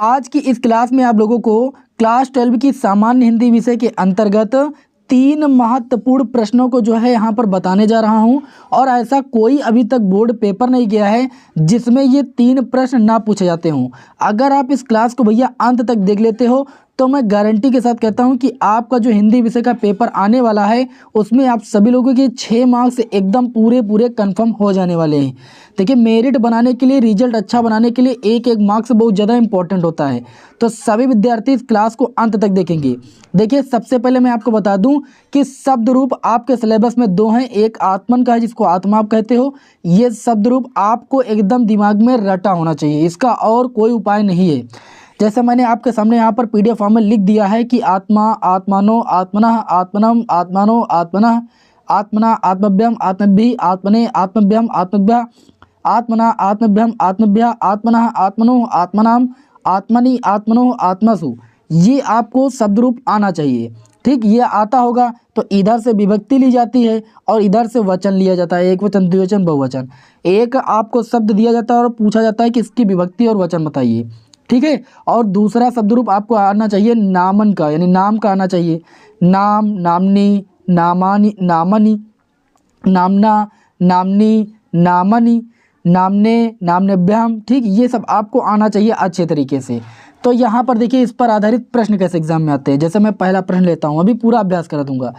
आज की इस क्लास में आप लोगों को क्लास 12 की सामान्य हिंदी विषय के अंतर्गत 3 महत्वपूर्ण प्रश्नों को जो है यहाँ पर बताने जा रहा हूँ। और ऐसा कोई अभी तक बोर्ड पेपर नहीं गया है जिसमें ये 3 प्रश्न ना पूछे जाते हों। अगर आप इस क्लास को भैया अंत तक देख लेते हो तो मैं गारंटी के साथ कहता हूं कि आपका जो हिंदी विषय का पेपर आने वाला है उसमें आप सभी लोगों के 6 मार्क्स एकदम पूरे कंफर्म हो जाने वाले हैं। देखिए, मेरिट बनाने के लिए, रिजल्ट अच्छा बनाने के लिए एक एक मार्क्स बहुत ज़्यादा इंपॉर्टेंट होता है, तो सभी विद्यार्थी इस क्लास को अंत तक देखेंगे। देखिए, सबसे पहले मैं आपको बता दूं कि शब्द रूप आपके सिलेबस में 2 हैं। एक आत्मन का है जिसको आत्मा आप कहते हो। ये शब्द रूप आपको एकदम दिमाग में रटा होना चाहिए, इसका और कोई उपाय नहीं है। जैसे मैंने आपके सामने यहाँ पर PDF फॉर्म में लिख दिया है कि आत्मा, आत्मानो, आत्मनः, आत्मनम, आत्मानो, आत्मनः, आत्मना, आत्मभ्यम, आत्मभि, आत्मने, आत्मभ्यम, आत्मभ्य, आत्मना, आत्मभ्यम, आत्मभ्य, आत्मनः, आत्मनो, आत्मनाम, आत्मनि, आत्मनो, आत्मसु। ये आपको शब्द रूप आना चाहिए। ठीक, ये आता होगा तो इधर से विभक्ति ली जाती है और इधर से वचन लिया जाता है, एक वचन, द्विवचन, बहुवचन। एक आपको शब्द दिया जाता है और पूछा जाता है कि इसकी विभक्ति और वचन बताइए। ठीक है, और दूसरा शब्द रूप आपको आना चाहिए नामन का, यानी नाम का आना चाहिए। नाम, नामनी, नामानी, नामनी, नामना, नामनी, नामनी, नामने, नामनेभ्यम। ठीक, ये सब आपको आना चाहिए अच्छे तरीके से। तो यहाँ पर देखिए, इस पर आधारित प्रश्न कैसे एग्जाम में आते हैं। जैसे मैं पहला प्रश्न लेता हूँ, अभी पूरा अभ्यास करा दूंगा।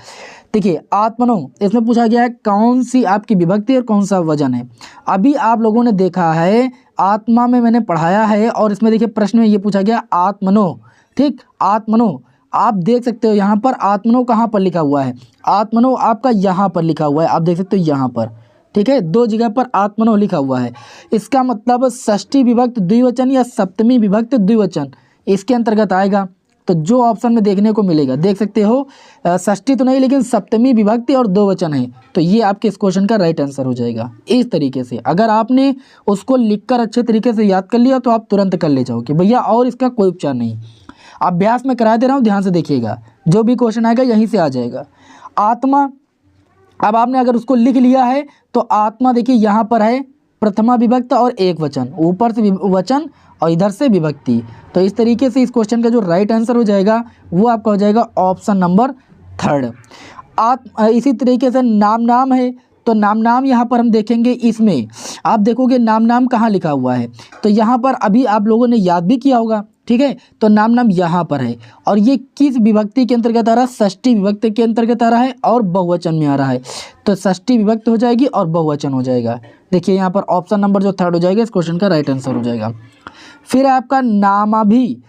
देखिए, आत्मनो, इसमें पूछा गया है कौन सी आपकी विभक्ति और कौन सा वजन है। अभी आप लोगों ने देखा है, आत्मा में मैंने पढ़ाया है और इसमें देखिए प्रश्न में ये पूछा गया आत्मनो। ठीक, आत्मनो आप देख सकते हो यहाँ पर आत्मनो कहाँ पर लिखा हुआ है। आत्मनो आपका यहाँ पर लिखा हुआ है, आप देख सकते हो यहाँ पर। ठीक है, 2 जगह पर आत्मनो लिखा हुआ है। इसका मतलब षष्ठी विभक्त द्विवचन या सप्तमी विभक्त द्विवचन इसके अंतर्गत आएगा। तो जो ऑप्शन में देखने को मिलेगा, देख सकते हो, षष्ठी तो नहीं लेकिन सप्तमी विभक्ति और 2 वचन है, तो ये आपके इस क्वेश्चन का राइट आंसर हो जाएगा। इस तरीके से अगर आपने उसको लिखकर अच्छे तरीके से याद कर लिया तो आप तुरंत कर ले जाओगे भैया, और इसका कोई उपचार नहीं। अभ्यास में करा दे रहा हूँ, ध्यान से देखिएगा, जो भी क्वेश्चन आएगा यहीं से आ जाएगा। आत्मा, अब आपने अगर उसको लिख लिया है तो आत्मा देखिए यहाँ पर है प्रथमा विभक्त और एक वचन, ऊपर से वचन और इधर से विभक्ति। तो इस तरीके से इस क्वेश्चन का जो राइट आंसर हो जाएगा वो आपका हो जाएगा ऑप्शन नंबर 3। इसी तरीके से नाम नाम है, तो नाम नाम यहाँ पर हम देखेंगे, इसमें आप देखोगे नाम नाम कहाँ लिखा हुआ है, तो यहाँ पर अभी आप लोगों ने याद भी किया होगा। ठीक है, तो नाम नाम यहाँ पर है और ये किस विभक्ति के अंतर्गत आ रहा है, षष्ठी विभक्ति के अंतर्गत आ रहा है और बहुवचन में आ रहा है, तो षष्ठी विभक्त हो जाएगी और बहुवचन हो जाएगा। देखिए यहाँ पर ऑप्शन नंबर जो 3 हो जाएगा इस क्वेश्चन का राइट आंसर हो जाएगा। फिर आपका नामाभि।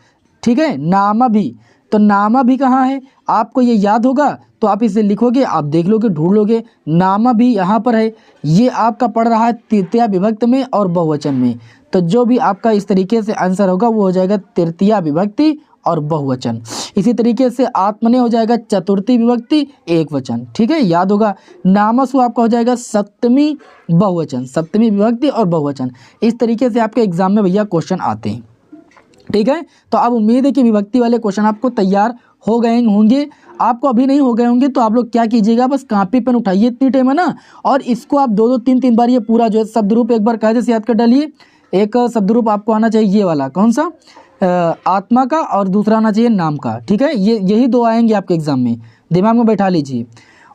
ठीक है, नामाभि, तो नामाभि कहाँ है, आपको ये याद होगा तो आप इसे लिखोगे, आप देख लोगे, ढूंढ लोगे। नामाभि यहाँ पर है, ये आपका पढ़ रहा है तृतीया विभक्त में और बहुवचन में, तो जो भी आपका इस तरीके से आंसर होगा वो हो जाएगा तृतीया विभक्ति और बहुवचन। इसी तरीके से आत्मने हो जाएगा चतुर्थी विभक्ति एक वचन। ठीक है, याद होगा। नामसु आपका हो जाएगा सप्तमी बहुवचन, सप्तमी विभक्ति और बहुवचन। इस तरीके से आपके एग्जाम में भैया क्वेश्चन आते हैं। ठीक है, तो अब उम्मीद है कि विभक्ति वाले क्वेश्चन आपको तैयार हो गए होंगे। आपको अभी नहीं हो गए होंगे तो आप लोग क्या कीजिएगा, बस कॉपी पेन उठाइए इतनी टाइम है ना, और इसको आप 2-2 3-3 बार ये पूरा जो है शब्द रूप एक बार कायदे से याद कर डालिए। एक शब्द रूप आपको आना चाहिए ये वाला, कौन सा, आत्मा का, और दूसरा आना चाहिए नाम का। ठीक है, यही 2 आएंगे आपके एग्जाम में, दिमाग में बैठा लीजिए।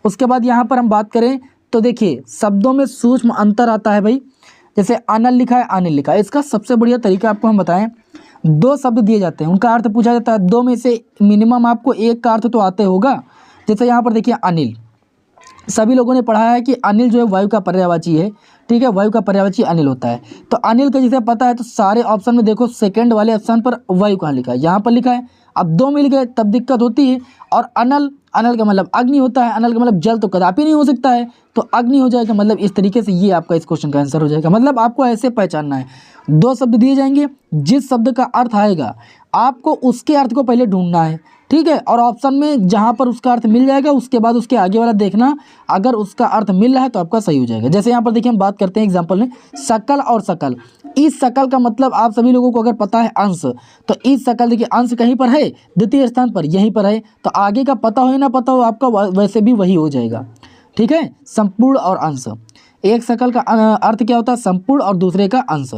उसके बाद यहाँ पर हम बात करें तो देखिए शब्दों में सूक्ष्म अंतर आता है भाई। जैसे अनल लिखा है, अनिल लिखा है, इसका सबसे बढ़िया तरीका आपको हम बताएं। 2 शब्द दिए जाते हैं, उनका अर्थ पूछा जाता है, 2 में से मिनिमम आपको एक का अर्थ तो आते होगा। जैसे यहाँ पर देखिए अनिल, सभी लोगों ने पढ़ा है कि अनिल जो है वायु का पर्यायवाची है। ठीक है, वायु का पर्यायवाची अनिल होता है। तो अनिल का जिसे पता है तो सारे ऑप्शन में देखो सेकंड वाले ऑप्शन पर वायु कहाँ लिखा है, यहाँ पर लिखा है। अब 2 मिल गए तब दिक्कत होती है। और अनल, अनल का मतलब अग्नि होता है, अनल का मतलब जल तो कदापि नहीं हो सकता है, तो अग्नि हो जाएगा। मतलब इस तरीके से ये आपका इस क्वेश्चन का आंसर हो जाएगा। मतलब आपको ऐसे पहचानना है, 2 शब्द दिए जाएंगे, जिस शब्द का अर्थ आएगा आपको उसके अर्थ को पहले ढूंढना है। ठीक है, और ऑप्शन में जहाँ पर उसका अर्थ मिल जाएगा उसके बाद उसके आगे वाला देखना, अगर उसका अर्थ मिल रहा है तो आपका सही हो जाएगा। जैसे यहाँ पर देखिए हम बात करते हैं एग्जाम्पल में सकल और सकल। इस सकल का मतलब आप सभी लोगों को अगर पता है अंश, तो इस सकल देखिए अंश कहीं पर है, द्वितीय स्थान पर यहीं पर है, तो आगे का पता हो या ना पता हो आपका वैसे भी वही हो जाएगा। ठीक है, संपूर्ण और अंश। एक शकल का अर्थ क्या होता है? संपूर्ण और दूसरे का अंश।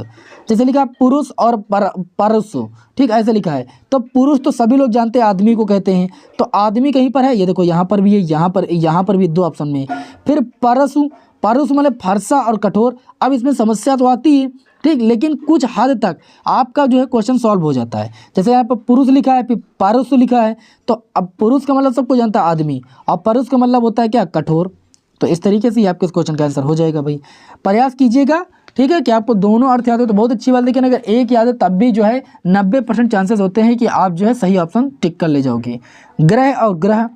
जैसे लिखा है पुरुष और परस, ठीक ऐसे लिखा है। तो पुरुष तो सभी लोग जानते हैं आदमी को कहते हैं, तो आदमी कहीं पर है, ये देखो यहाँ पर भी है, यहाँ पर भी 2 ऑप्शन में। फिर परसु, परसु मतलब फरसा और कठोर। अब इसमें समस्या तो आती है, ठीक, लेकिन कुछ हद तक आपका जो है क्वेश्चन सॉल्व हो जाता है। जैसे यहाँ पर पुरुष लिखा है, फिर परसु लिखा है, तो अब पुरुष का मतलब सबको जानता है आदमी, और परस का मतलब होता है क्या? कठोर। तो इस तरीके से ही आपके इस क्वेश्चन का आंसर हो जाएगा भाई। प्रयास कीजिएगा, ठीक है, कि आपको दोनों अर्थ याद हो तो बहुत अच्छी बात, लेकिन अगर एक याद है तब भी जो है 90% चांसेस होते हैं कि आप जो है सही ऑप्शन टिक कर ले जाओगे। ग्रह और ग्रह,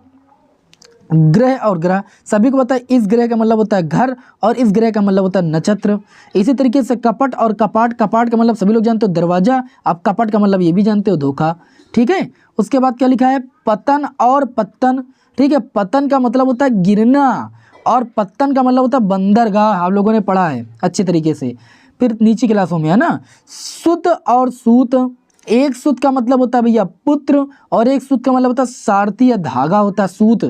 ग्रह और ग्रह सभी को पता है, इस ग्रह का मतलब होता है घर और इस ग्रह का मतलब होता है नक्षत्र। इसी तरीके से कपट और कपाट, कपाट का मतलब सभी लोग जानते हो दरवाजा, आप कपट का मतलब ये भी जानते हो धोखा, ठीक है। उसके बाद क्या लिखा है? पतन और पत्तन, ठीक है, पतन का मतलब होता है गिरना और पत्तन का मतलब होता है बंदरगाह, आप लोगों ने पढ़ा है अच्छे तरीके से, फिर नीचे क्लासों में, है ना। सुत और सूत, एक सूत का मतलब होता है भैया पुत्र और एक सूत का मतलब होता है सारथी या धागा होता है सूत,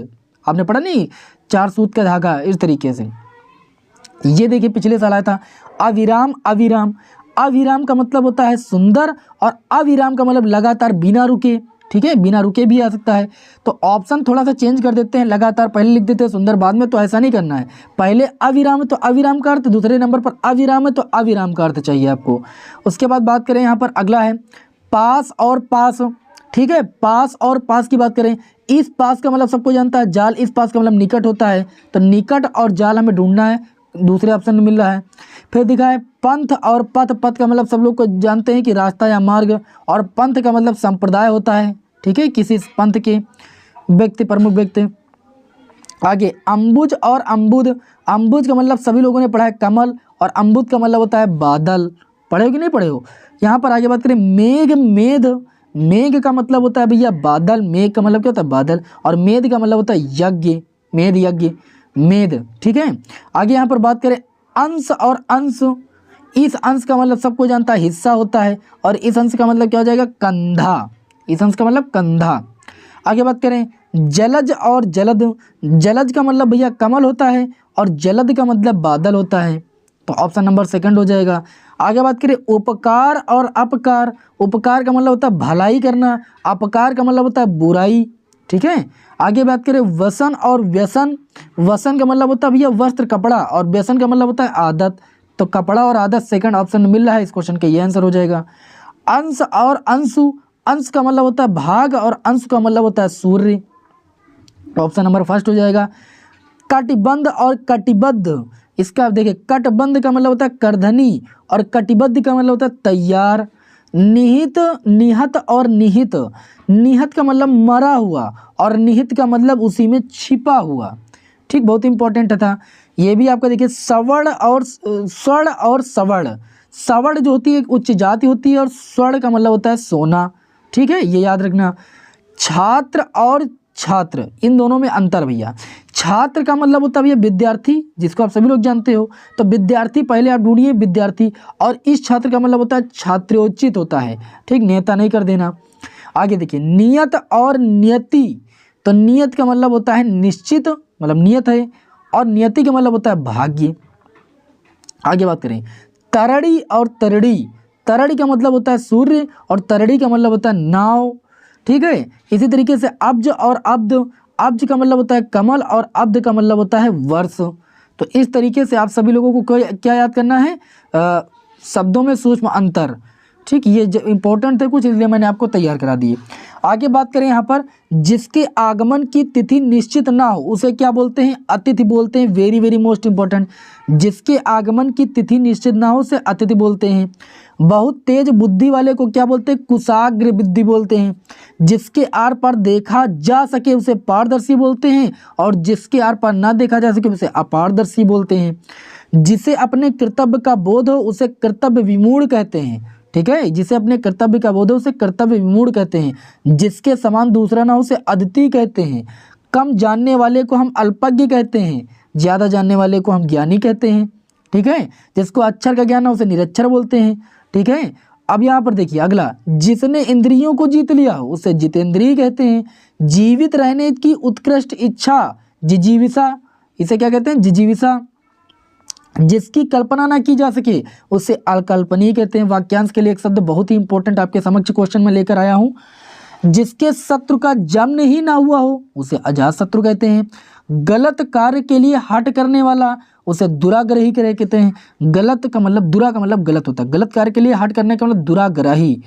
आपने पढ़ा नहीं, 4 सूत का धागा, इस तरीके से। ये देखिए पिछले साल आया था अविराम, अविराम, अविराम का मतलब होता है सुंदर और अविराम का मतलब लगातार बिना रुके, ठीक है, बिना रुके भी आ सकता है। तो ऑप्शन थोड़ा सा चेंज कर देते हैं, लगातार पहले लिख देते हैं सुंदर बाद में, तो ऐसा नहीं करना है। पहले अविराम है तो अविराम का अर्थ, दूसरे नंबर पर अविराम है तो अविराम का अर्थ चाहिए आपको। उसके बाद बात करें यहाँ पर अगला है पास और पास, ठीक है, पास और पास की बात करें, इस पास का मतलब सबको जानता है जाल, इस पास का मतलब निकट होता है, तो निकट और जाल हमें ढूंढना है, दूसरे ऑप्शन में मिल रहा है। फिर दिखा है पंथ और पथ, पथ का मतलब सब लोग को जानते हैं कि रास्ता या मार्ग, और पंथ का मतलब संप्रदाय होता है, ठीक है, किसी पंथ के व्यक्ति, प्रमुख व्यक्ति। आगे अम्बुज और अम्बुद, अम्बुज का मतलब सभी लोगों ने पढ़ा है कमल, और अम्बुद का मतलब होता है बादल, पढ़े हो कि नहीं पढ़े हो। यहाँ पर आगे बात करें मेघ, मेध, मेघ का मतलब होता है भैया बादल, मेघ का मतलब क्या होता है बादल, और मेध का मतलब होता है यज्ञ, मेध यज्ञ, मेध, ठीक है। आगे यहाँ पर बात करें अंश और अंश, इस अंश का मतलब सबको जानता है हिस्सा होता है, और इस अंश का मतलब क्या हो जाएगा? कंधा, इस अंश का मतलब कंधा। आगे बात करें जलज और जलद, जलज का मतलब भैया कमल होता है और जलद का मतलब बादल होता है, तो ऑप्शन नंबर 2 हो जाएगा। आगे बात करें उपकार और अपकार, उपकार का मतलब होता है भलाई करना, अपकार का मतलब होता है बुराई, ठीक है। आगे बात करें वसन और व्यसन, वसन का मतलब होता है भैया वस्त्र कपड़ा, और व्यसन का मतलब होता है आदत, तो कपड़ा और आदत 2nd ऑप्शन में मिल रहा है इस क्वेश्चन का, ये आंसर हो जाएगा। अंश और अंशु, अंश का मतलब होता है भाग और अंश का मतलब होता है सूर्य, ऑप्शन नंबर 1 हो जाएगा। कटिबंध और कटिबद्ध, इसका देखिए कटबंध का मतलब होता है करधनी और कटिबद्ध का मतलब होता है तैयार। निहित, निहत और निहित, निहत का मतलब मरा हुआ और निहित का मतलब उसी में छिपा हुआ, ठीक, बहुत इंपॉर्टेंट था ये भी आपका। देखिए सवर्ण और स्वर्ण और सवर्ण, सवर्ण जो होती है एक उच्च जाति होती है और स्वर्ण का मतलब होता है सोना, ठीक है, ये याद रखना। छात्र और छात्र, इन दोनों में अंतर भैया, छात्र का मतलब होता है भैया विद्यार्थी, जिसको आप सभी लोग जानते हो, तो विद्यार्थी पहले आप ढूंढिए विद्यार्थी, और इस छात्र का मतलब होता है छात्रोचित होता है, ठीक, नेता नहीं कर देना। आगे देखिए नियत और नियति, तो नियत का मतलब होता है निश्चित, मतलब नियत है, और नियति का मतलब होता है भाग्य। आगे बात करें तरड़ी और तरड़ी, तरड़ी का मतलब होता है सूर्य और तरड़ी का मतलब होता है नाव, ठीक है। इसी तरीके से अब्ज और अब्द, अब्ज का मतलब होता है कमल और अब्द का मतलब होता है वर्ष। तो इस तरीके से आप सभी लोगों को क्या याद करना है? शब्दों में सूक्ष्म अंतर, ठीक, ये इंपॉर्टेंट थे कुछ, इसलिए मैंने आपको तैयार करा दिए। आगे बात करें यहाँ पर जिसके आगमन की तिथि निश्चित ना हो उसे क्या बोलते हैं? अतिथि बोलते हैं, वेरी वेरी मोस्ट इंपॉर्टेंट, जिसके आगमन की तिथि निश्चित ना हो उसे अतिथि बोलते हैं। बहुत तेज बुद्धि वाले को क्या बोलते हैं? कुशाग्र बुद्धि बोलते हैं। जिसके आर पार देखा जा सके उसे पारदर्शी बोलते हैं, और जिसके आर पार ना देखा जा सके उसे अपारदर्शी बोलते हैं। जिसे अपने कर्तव्य का बोध हो उसे कर्तव्य विमूढ़ कहते हैं, ठीक है, जिसे अपने कर्तव्य का बोध हो उसे कर्तव्य विमूढ़ कहते हैं। जिसके समान दूसरा ना हो उसे अद्वितीय कहते हैं। कम जानने वाले को हम अल्पज्ञ कहते हैं, ज़्यादा जानने वाले को हम ज्ञानी कहते हैं, ठीक है। जिसको अक्षर का ज्ञान हो उसे निरक्षर बोलते हैं, ठीक है। अब यहाँ पर देखिए अगला, जिसने इंद्रियों को जीत लिया हो उसे जितेंद्रिय कहते हैं। जीवित रहने की उत्कृष्ट इच्छा जिजीविषा, इसे क्या कहते हैं? जिजीविषा। जिसकी कल्पना ना की जा सके उसे अकल्पनीय कहते हैं। वाक्यांश के लिए एक शब्द बहुत ही इंपॉर्टेंट आपके समक्ष क्वेश्चन में लेकर आया हूं। जिसके शत्रु का जन्म ही ना हुआ हो उसे अजात शत्रु कहते हैं। गलत कार्य के लिए हट करने वाला उसे दुराग्रही कहते हैं। गलत का मतलब, दुरा का मतलब गलत होता है, गलत कार्य के लिए हट करने का मतलब दुराग्रही।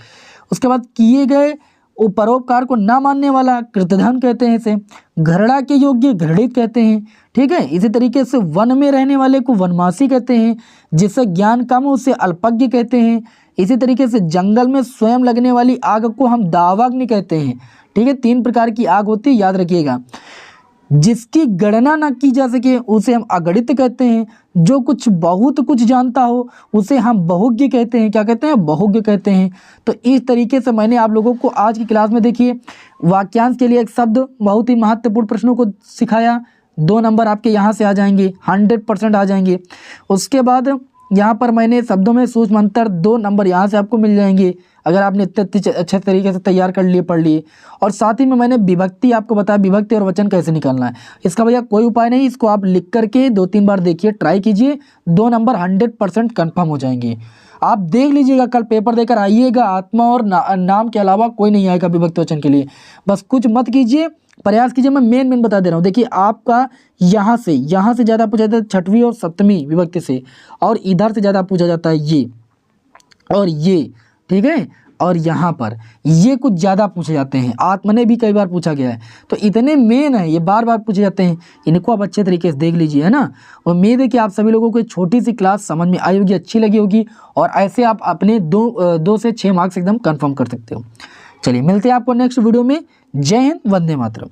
उसके बाद किए गए परोपकार को ना मानने वाला कृतघ्न कहते हैं इसे। घृणा के योग्य घृणित कहते हैं। ठीक है, इसी तरीके से वन में रहने वाले को वनवासी कहते हैं। जिससे ज्ञान कम हो उसे अल्पज्ञ कहते हैं। इसी तरीके से जंगल में स्वयं लगने वाली आग को हम दावाग्नि कहते हैं। ठीक है, 3 प्रकार की आग होती है, याद रखिएगा। जिसकी गणना ना की जा सके उसे हम अगणित कहते हैं। जो कुछ बहुत कुछ जानता हो उसे हम बहुज्ञ कहते हैं। क्या कहते हैं? बहुज्ञ कहते हैं। तो इस तरीके से मैंने आप लोगों को आज की क्लास में देखिए वाक्यांश के लिए एक शब्द, बहुत ही महत्वपूर्ण प्रश्नों को सिखाया। 2 नंबर आपके यहाँ से आ जाएंगे, 100% आ जाएंगे। उसके बाद यहाँ पर मैंने शब्दों में सूक्ष्म अंतर 2 नंबर यहाँ से आपको मिल जाएंगे, अगर आपने इतने अच्छे तरीके से तैयार कर लिए, पढ़ लिए। और साथ ही में मैंने विभक्ति आपको बताया, विभक्ति और वचन कैसे निकालना है। इसका भैया कोई उपाय नहीं, इसको आप लिख करके 2-3 बार देखिए, ट्राई कीजिए, 2 नंबर 100% कन्फर्म हो जाएंगे। आप देख लीजिएगा, कल पेपर देकर आइएगा, आत्मा और नाम के अलावा कोई नहीं आएगा विभक्ति वचन के लिए। बस कुछ मत कीजिए, प्रयास कीजिए। मैं मेन बता दे रहा हूँ। देखिए आपका यहाँ से ज़्यादा पूछा जाता है 6वीं और 7वीं विभक्ति से, और इधर से ज़्यादा पूछा जाता है ये और ये। ठीक है, और यहाँ पर ये कुछ ज़्यादा पूछे जाते हैं। आत्मा ने भी कई बार पूछा गया है। तो इतने मेन है, ये बार बार पूछे जाते हैं। इनको आप अच्छे तरीके से देख लीजिए, है ना। उम्मीद है कि आप सभी लोगों को छोटी सी क्लास समझ में आई होगी, अच्छी लगी होगी, और ऐसे आप अपने 2 से 6 मार्क्स एकदम कन्फर्म कर सकते हो। चलिए मिलते हैं आपको नेक्स्ट वीडियो में। जय हिंद, वंदे मातरम।